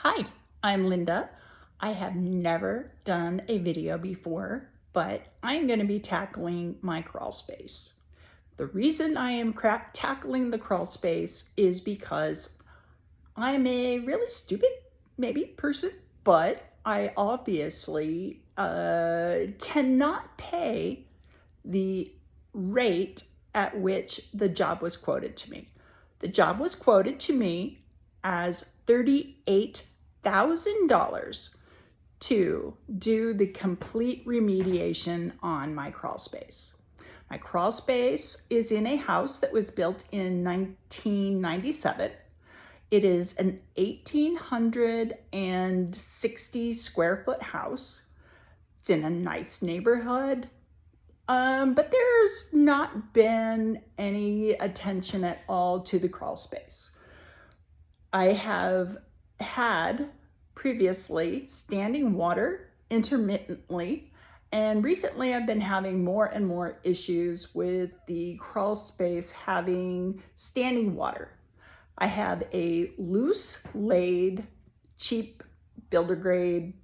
Hi, I'm Linda. I have never done a video before, but I'm going to be tackling my crawl space. The reason I am tackling the crawl space is because I'm a really stupid, maybe, person, but I obviously cannot pay the rate at which the job was quoted to me. The job was quoted to me as $38,000 to do the complete remediation on my crawl space. My crawl space is in a house that was built in 1997. It is an 1,860 square foot house. It's in a nice neighborhood. But there's not been any attention at all to the crawl space. I have had previously standing water intermittently, and recently I've been having more and more issues with the crawl space having standing water. I have a loose laid, cheap builder grade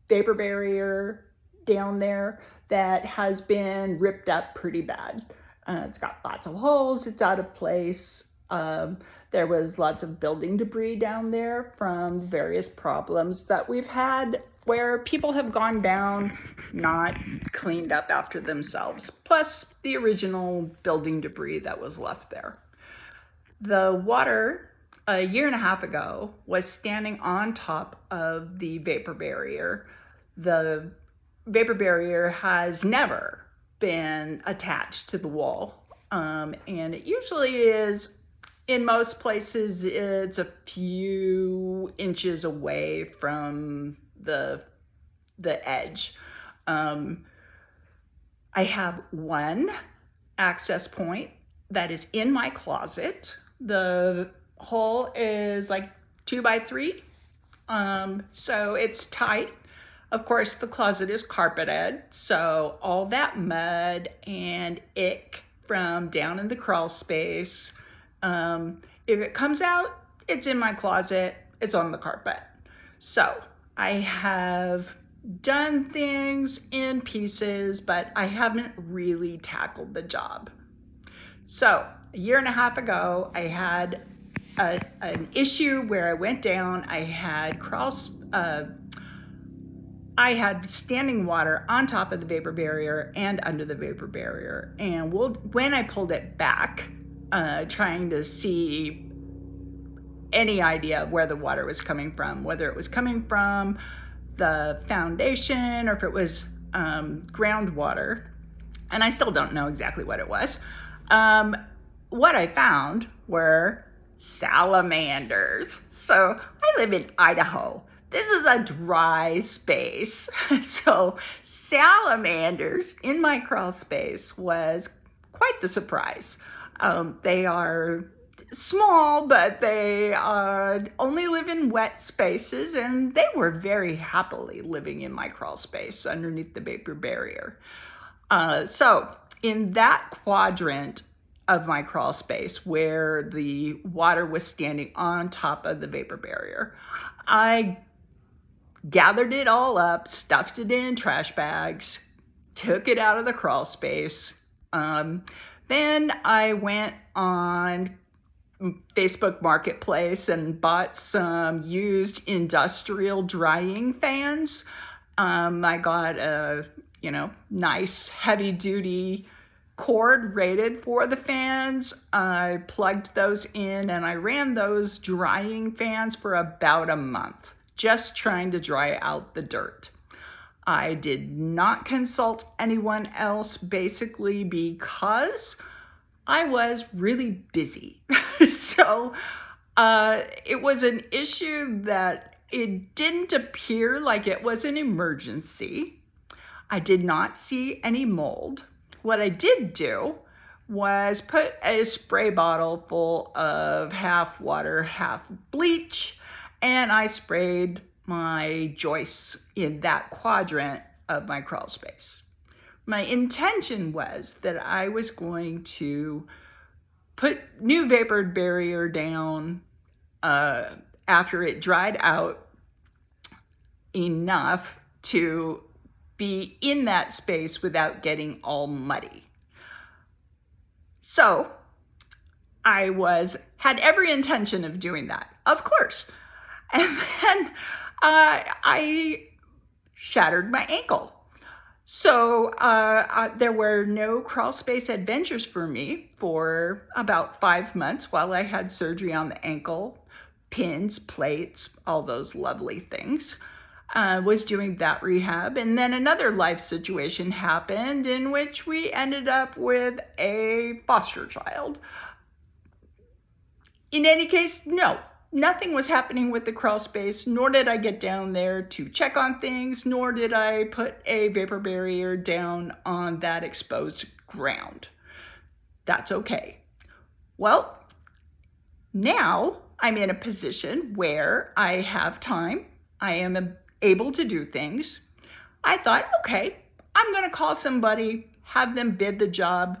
vapor barrier down there that has been ripped up pretty bad. It's got lots of holes, it's out of place. There was lots of building debris down there from various problems that we've had where people have gone down, not cleaned up after themselves, plus the original building debris that was left there. The water a year and a half ago was standing on top of the vapor barrier. The vapor barrier has never been attached to the wall, and it usually is. In most places, it's a few inches away from the edge. I have one access point that is in my closet. The hole is like 2 by 3, so it's tight. Of course, the closet is carpeted, so all that mud and ick from down in the crawl space, if it comes out, it's in my closet, it's on the carpet. So I have done things in pieces, but I haven't really tackled the job. So a year and a half ago, I had an issue where I went down, I had standing water on top of the vapor barrier and under the vapor barrier. And when I pulled it back, trying to see any idea of where the water was coming from, whether it was coming from the foundation or if it was groundwater, and I still don't know exactly what it was. What I found were salamanders. So I live in Idaho. This is a dry space. So salamanders in my crawl space was quite the surprise. They are small, but they only live in wet spaces, and they were very happily living in my crawl space underneath the vapor barrier. So in that quadrant of my crawl space where the water was standing on top of the vapor barrier, I gathered it all up, stuffed it in trash bags, took it out of the crawl space. Then I went on Facebook Marketplace and bought some used industrial drying fans. I got a, nice heavy duty cord rated for the fans. I plugged those in and I ran those drying fans for about a month, just trying to dry out the dirt. I did not consult anyone else, basically because I was really busy. So it was an issue that it didn't appear like it was an emergency. I did not see any mold. What I did do was put a spray bottle full of half water, half bleach, and I sprayed my joists in that quadrant of my crawl space. My intention was that I was going to put new vapor barrier down after it dried out enough to be in that space without getting all muddy. So I had every intention of doing that, of course. And then I shattered my ankle. So there were no crawl space adventures for me for about 5 months while I had surgery on the ankle, pins, plates, all those lovely things. Was doing that rehab. And then another life situation happened in which we ended up with a foster child. In any case, no, nothing was happening with the crawl space, nor did I get down there to check on things, nor did I put a vapor barrier down on that exposed ground. That's okay. Well, now I'm in a position where I have time. I am able to do things. I thought, okay, I'm going to call somebody, have them bid the job.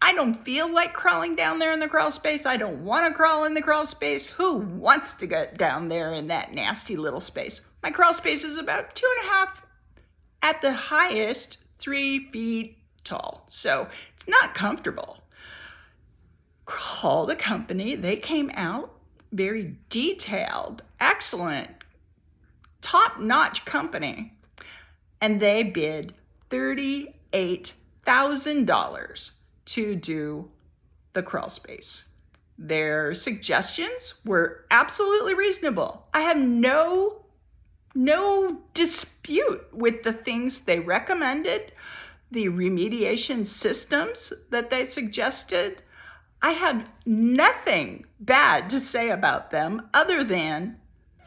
I don't feel like crawling down there in the crawl space. I don't want to crawl in the crawl space. Who wants to get down there in that nasty little space? My crawl space is about 2.5, at the highest, 3 feet tall. So it's not comfortable. Call the company. They came out, very detailed, excellent, top-notch company, and they bid $38,000 to do the crawl space. Their suggestions were absolutely reasonable. I have no dispute with the things they recommended, the remediation systems that they suggested. I have nothing bad to say about them other than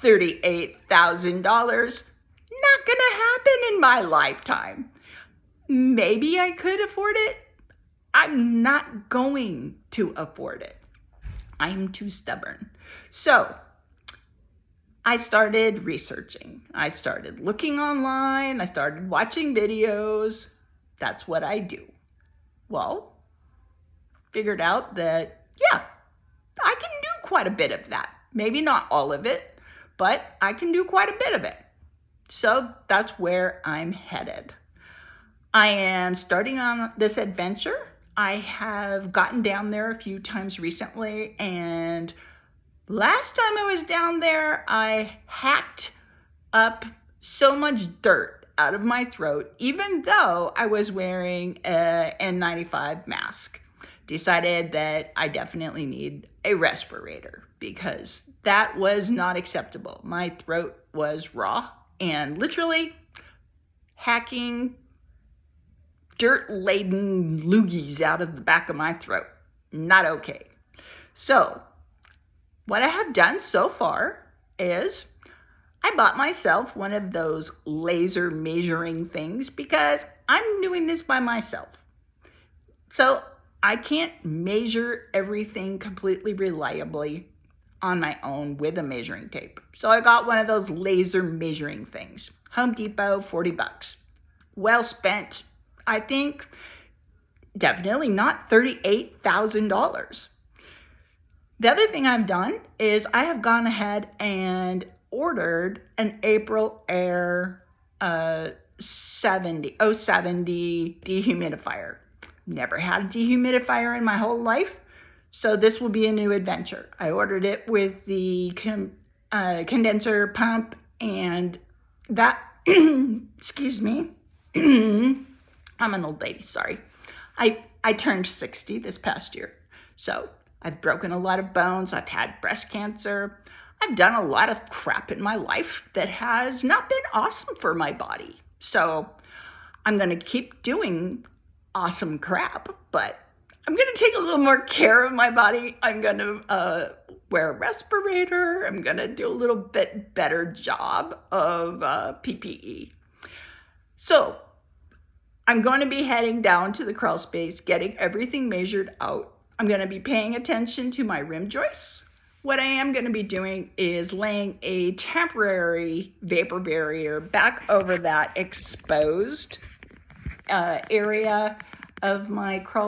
$38,000, not gonna happen in my lifetime. Maybe I could afford it. I'm not going to afford it. I'm too stubborn. So I started researching. I started looking online. I started watching videos. That's what I do. Well, figured out that, yeah, I can do quite a bit of that. Maybe not all of it, but I can do quite a bit of it. So that's where I'm headed. I am starting on this adventure. I have gotten down there a few times recently, and last time I was down there, I hacked up so much dirt out of my throat, even though I was wearing an N95 mask. Decided that I definitely need a respirator because that was not acceptable. My throat was raw and literally hacking dirt-laden loogies out of the back of my throat. Not okay. So what I have done so far is I bought myself one of those laser measuring things because I'm doing this by myself. So I can't measure everything completely reliably on my own with a measuring tape. So I got one of those laser measuring things. Home Depot, $40. Well spent, I think. Definitely not $38,000. The other thing I've done is I have gone ahead and ordered an April Air 070 dehumidifier. Never had a dehumidifier in my whole life, so this will be a new adventure. I ordered it with the condenser pump and that, excuse me, I'm an old lady, sorry. I turned 60 this past year, so I've broken a lot of bones, I've had breast cancer, I've done a lot of crap in my life that has not been awesome for my body. So I'm gonna keep doing awesome crap, but I'm gonna take a little more care of my body. I'm gonna wear a respirator. I'm gonna do a little bit better job of PPE. So I'm going to be heading down to the crawl space, getting everything measured out. I'm going to be paying attention to my rim joists. What I am going to be doing is laying a temporary vapor barrier back over that exposed area of my crawl